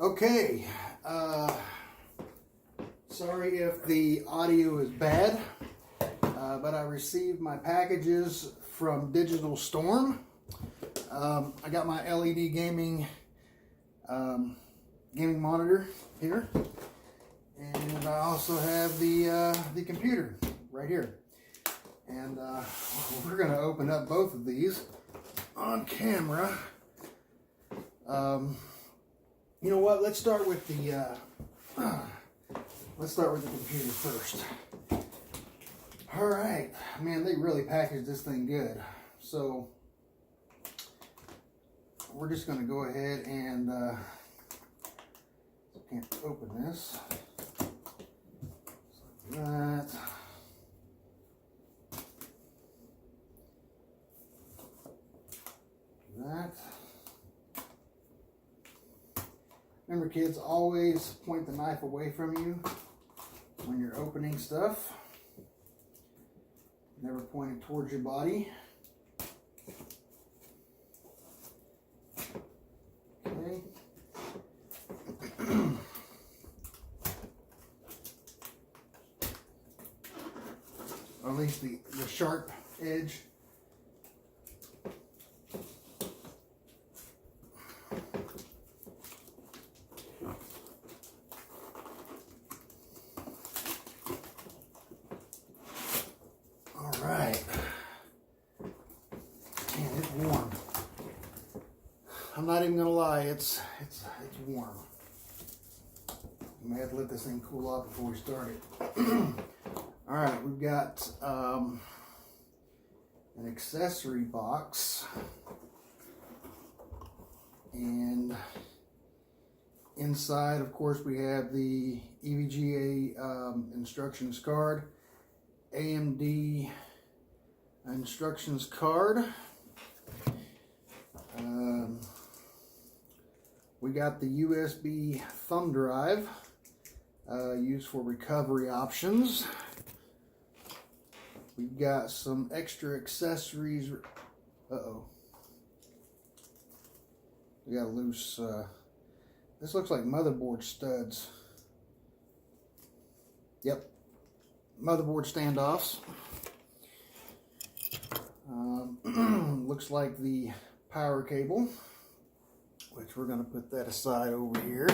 Okay, sorry if the audio is bad, but I received my packages from Digital Storm. I got my LED gaming monitor here, and I also have the computer right here. And we're going to open up both of these on camera. You know what? Let's start with the computer first. All right, man, they really packaged this thing good. So we're just going to go ahead and can't open this. Like that. That. Remember, kids, always point the knife away from you when you're opening stuff. Never point it towards your body. Okay. Or at least the sharp edge. Right. Man, it's warm. I'm not even gonna lie, it's warm. We may have to let this thing cool off before we start it. Alright, we've got an accessory box, and inside, of course, we have the EVGA instructions card, AMD instructions card. We got the USB thumb drive used for recovery options. We've got some extra accessories. We got a loose, this looks like motherboard studs. Yep, motherboard standoffs. Looks like the power cable, which we're going to put that aside over here.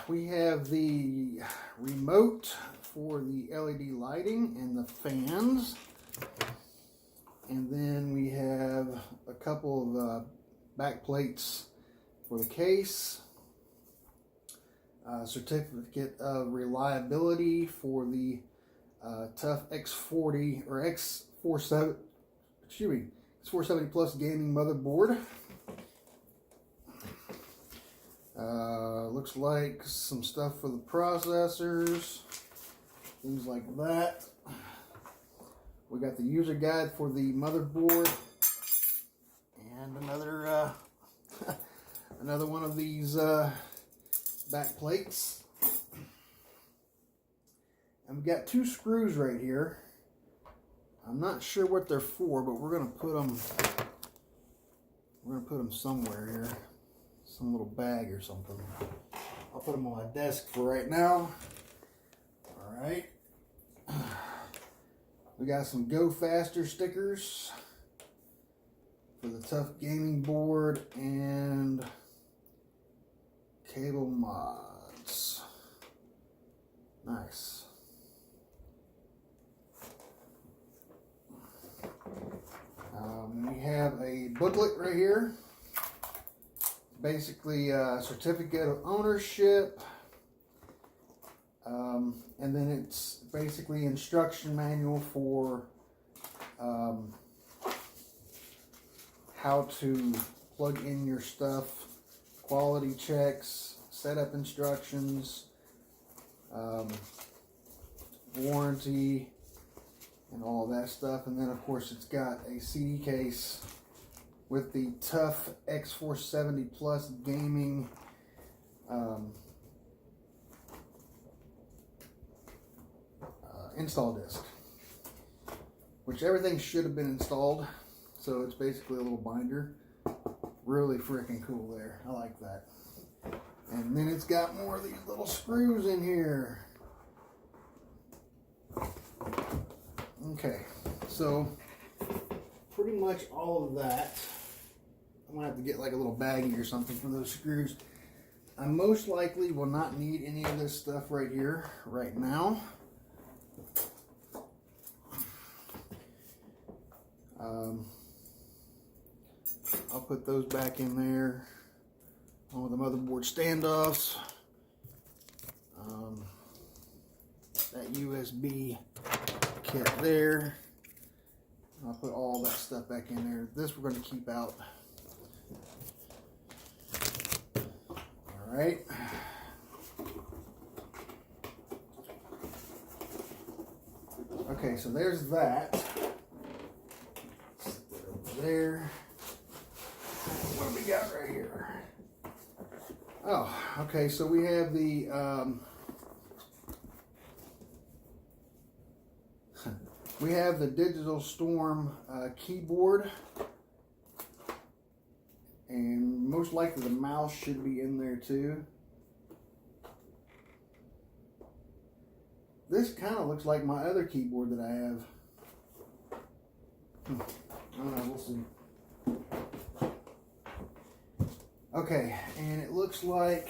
We have the remote for the LED lighting and the fans. And then we have a couple of back plates for the case. Certificate of reliability for the Tough X40 or X470 Plus gaming motherboard. Looks like some stuff for the processors, things like that. We got the user guide for the motherboard, and another another one of these back plates. And we've got two screws right here. I'm not sure what they're for, but we're gonna put them somewhere here, some little bag or something. I'll put them on my desk for right now. All right. We got some Go Faster stickers for the Tough Gaming board and cable mods. Nice. We have a booklet right here. Basically a certificate of ownership. And then it's basically instruction manual for how to plug in your stuff, quality checks, setup instructions, warranty, and all that stuff. And then of course it's got a CD case with the Tough X470 Plus gaming install disc, which everything should have been installed. So it's basically a little binder Really freaking cool there. I like that. And then it's got more of these little screws in here. Okay, so pretty much all of that. I'm gonna have to get like a little baggie or something for those screws. I most likely will not need any of this stuff right here, right now. I'll put those back in there. All the motherboard standoffs. That USB kit there. I'll put all that stuff back in there. This we're going to keep out. Alright. Okay, so there's that. Over there. What do we got right here? Oh, okay, so we have the Digital Storm keyboard, and most likely the mouse should be in there too. This kind of looks like my other keyboard that I have. I don't know, we'll see. Okay, and it looks like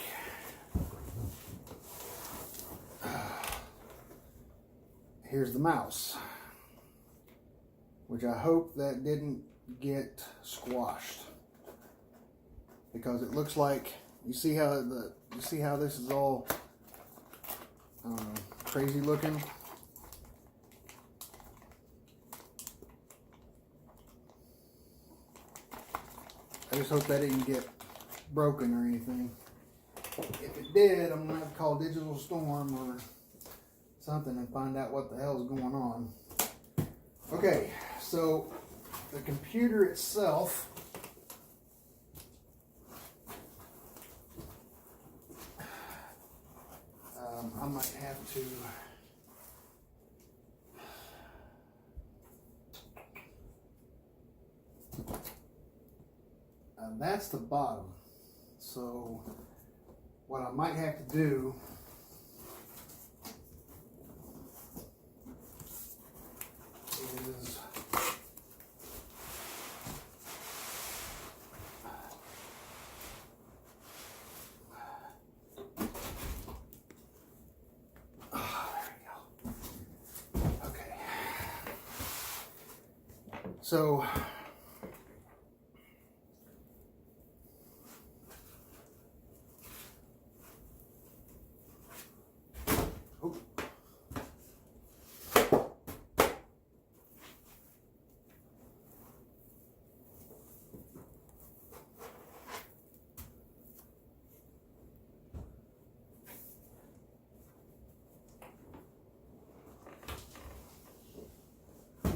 here's the mouse, which I hope that didn't get squashed, because it looks like, you see how this is all crazy looking. I just hope that didn't get broken or anything. If it did, I'm gonna have to call Digital Storm or something and find out what the hell is going on. Okay, so the computer itself, I might have to that's the bottom. So what I might have to do is there we go. Okay. So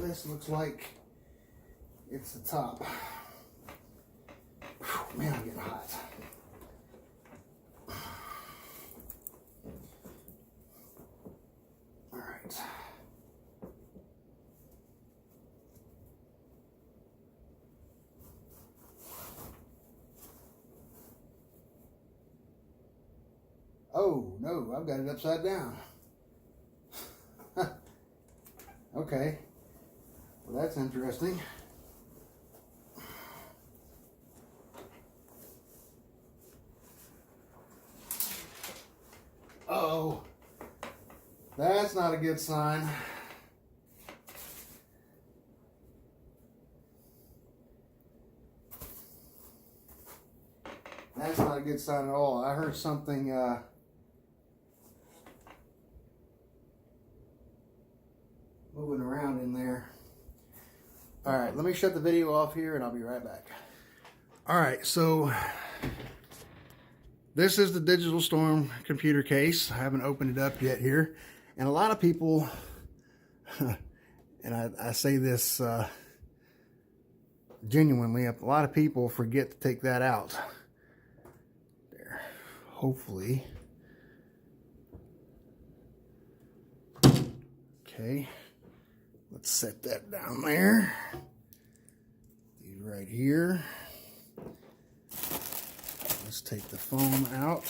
this looks like it's the top. Whew, man, I'm getting hot. All right. Oh, no, I've got it upside down. Okay. Well, that's interesting. Uh-oh. That's not a good sign. That's not a good sign at all. I heard something moving around in there. All right, let me shut the video off here and I'll be right back. All right, so this is the Digital Storm computer case. I haven't opened it up yet here. And a lot of people, and I say this genuinely, a lot of people forget to take that out. There, hopefully. Okay. Let's set that down there. These right here. take the foam out.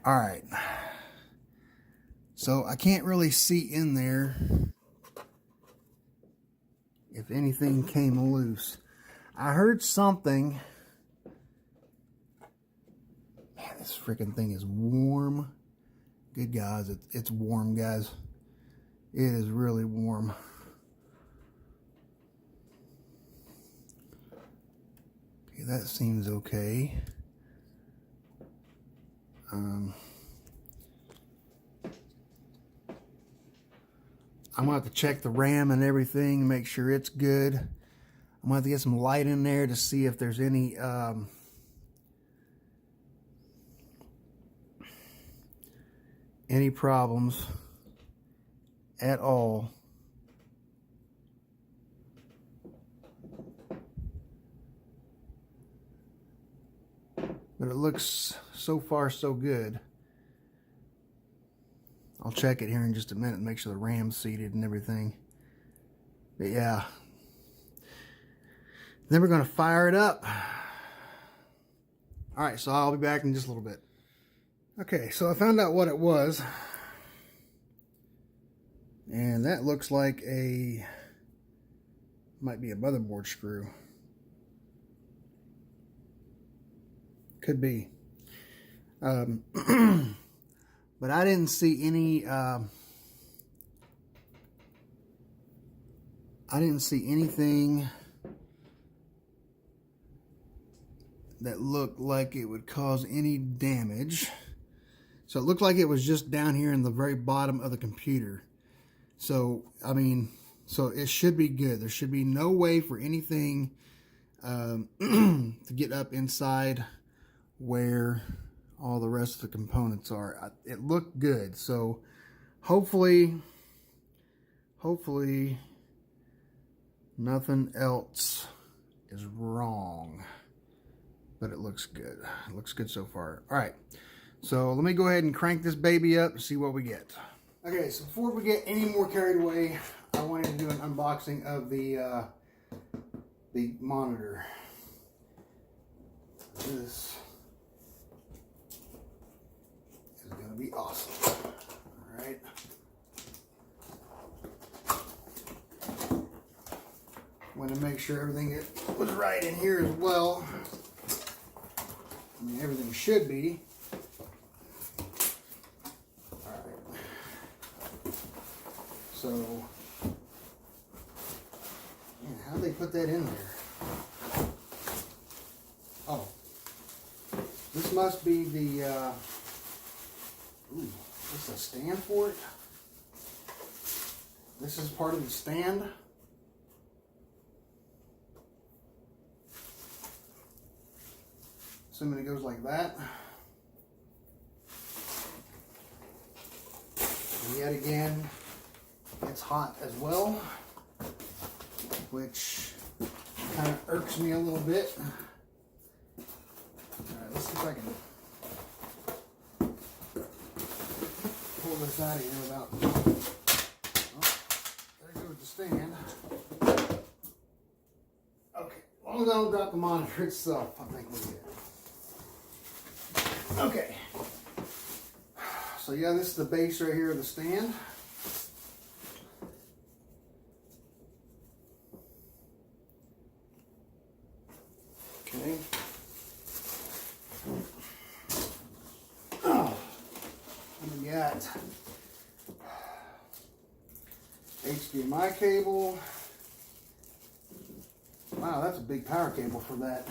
All right. So I can't really see in there if anything came loose. I heard something. Man, this freaking thing is warm. Good guys, it's warm, guys. It is really warm. Okay, that seems okay. I'm gonna have to check the RAM and everything, make sure it's good. I'm gonna have to get some light in there to see if there's any problems at all. But it looks so far so good. I'll check it here in just a minute and make sure the RAM's seated and everything. But yeah. Then we're going to fire it up. Alright, so I'll be back in just a little bit. Okay, so I found out what it was. And that looks like might be a motherboard screw. Could be. But I didn't see any anything that looked like it would cause any damage. So it looked like it was just down here in the very bottom of the computer. So, I mean, so it should be good. There should be no way for anything to get up inside where all the rest of the components are. It looked good. So hopefully nothing else is wrong. But it looks good. It looks good so far. All right. So let me go ahead and crank this baby up and see what we get. Okay, so before we get any more carried away, I wanted to do an unboxing of the monitor. This is going to be awesome. All right. Want to make sure everything was right in here as well. I mean, everything should be. All right. So, man, how did they put that in there? Oh, this must be the. Ooh, is this a stand for it? This is part of the stand. Assuming it goes like that. And yet again, it's hot as well, which kind of irks me a little bit. Alright, let's see if I can pull this out of here without... Oh, there goes the stand. Okay, as long as I don't drop the monitor itself, I think we're good. Okay, so yeah, this is the base right here of the stand. Okay. Oh, and we got HDMI cable. Wow, that's a big power cable for that.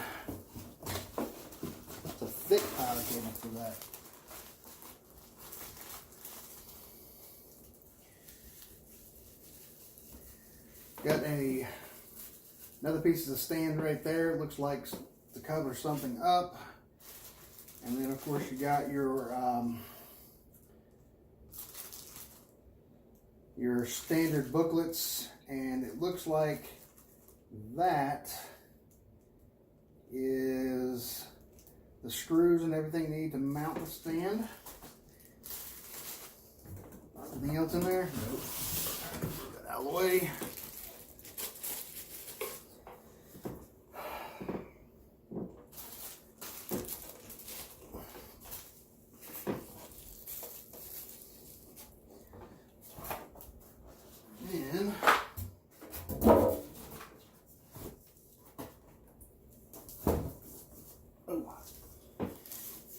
Thick power cable for that. Got another piece of the stand right there. It looks like to cover something up. And then of course you got your standard booklets, and it looks like that is the screws and everything needed to mount the stand. Anything else in there? Nope. Get that out of the way.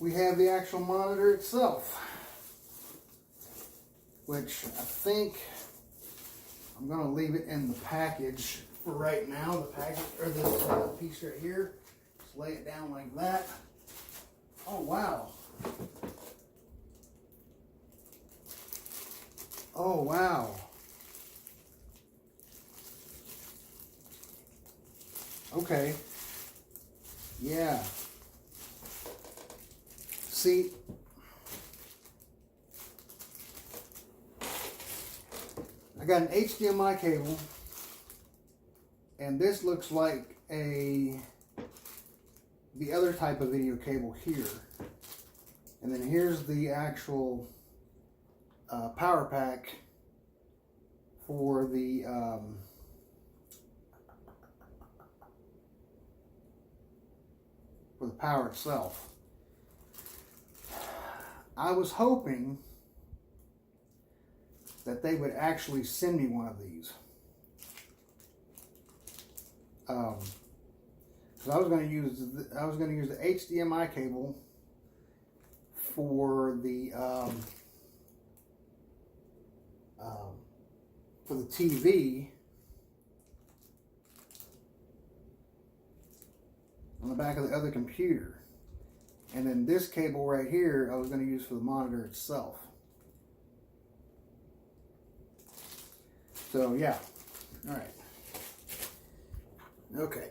we have the actual monitor itself, which I think I'm going to leave it in the package for right now. The package, or this piece right here. Just lay it down like that. Oh, wow. Oh, wow. Okay. Yeah. See, I got an HDMI cable, and this looks like the other type of video cable here. And then here's the actual power pack for the power itself. I was hoping that they would actually send me one of these. So I was going to use the HDMI cable for the TV on the back of the other computer. And then this cable right here I was going to use for the monitor itself. So yeah, all right. Okay,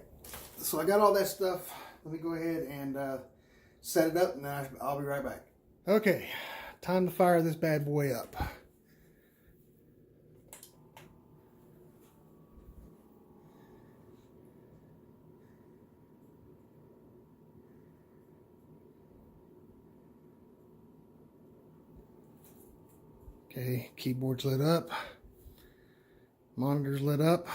so I got all that stuff. Let me go ahead and set it up, and then I'll be right back. Okay, time to fire this bad boy up. Okay, keyboard's lit up. Monitor's lit up.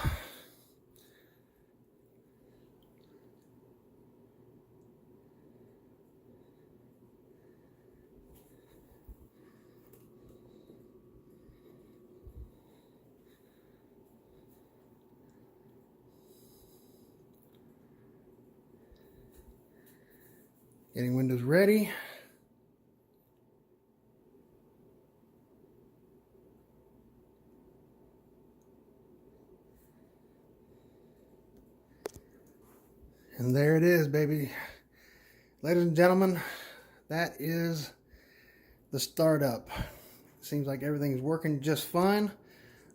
Getting Windows ready. And there it is, baby. Ladies and gentlemen, that is the startup. Seems like everything is working just fine.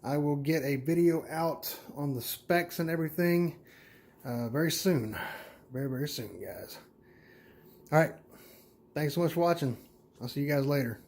I will get a video out on the specs and everything very soon. Very, very soon, guys. All right. Thanks so much for watching. I'll see you guys later.